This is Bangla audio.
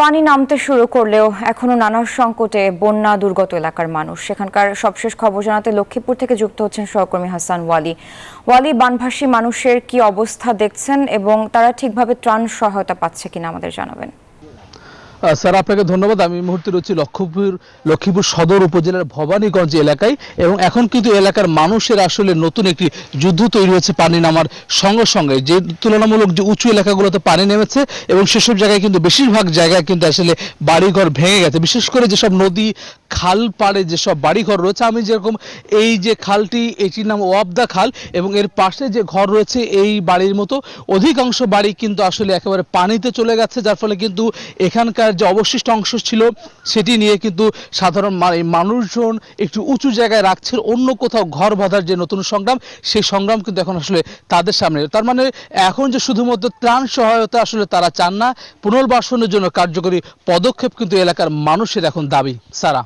পানি নামতে শুরু করলেও এখনো নানা সংকটে বন্যা দুর্গত এলাকার মানুষ। সেখানকার সবশেষ খবর জানাতে লক্ষ্মীপুর থেকে যুক্ত হচ্ছেন সহকর্মী হাসান ওয়ালি। ওয়ালি, বানভাসী মানুষের কি অবস্থা দেখছেন এবং তারা ঠিকভাবে ত্রাণ সহায়তা পাচ্ছে কিনা আমাদের জানাবেন। স্যার, আপনাকে ধন্যবাদ। আমি এই মুহূর্তে রয়েছি লক্ষ্মীপুর সদর উপজেলার ভবানীগঞ্জ এলাকায় এবং এখন কিন্তু এলাকার মানুষের আসলে নতুন একটি যুদ্ধ তৈরি হয়েছে পানি নামার সঙ্গে সঙ্গে। যে তুলনামূলক যে উঁচু এলাকাগুলোতে পানি নেমেছে এবং সেসব জায়গায় কিন্তু বেশিরভাগ জায়গায় কিন্তু আসলে বাড়িঘর ভেঙে গেছে, বিশেষ করে যেসব নদী খাল পাড়ে যেসব বাড়িঘর রয়েছে। আমি যেরকম এই যে খালটি, এটির নাম ওয়াবদা খাল এবং এর পাশে যে ঘর রয়েছে এই বাড়ির মতো অধিকাংশ বাড়ি কিন্তু আসলে একেবারে পানিতে চলে গেছে, যার ফলে কিন্তু এখানকার যে অবশিষ্ট অংশ ছিল সেটি নিয়ে কিন্তু সাধারণ মানুষজন একটু উঁচু জায়গায় রাখছে। অন্য কোথাও ঘর বাঁধার যে নতুন সংগ্রাম, সেই সংগ্রাম কিন্তু এখন আসলে তাদের সামনে। তার মানে এখন যে শুধুমাত্র ত্রাণ সহায়তা আসলে তারা চান না, পুনর্বাসনের জন্য কার্যকরী পদক্ষেপ কিন্তু এলাকার মানুষের এখন দাবি। সারা।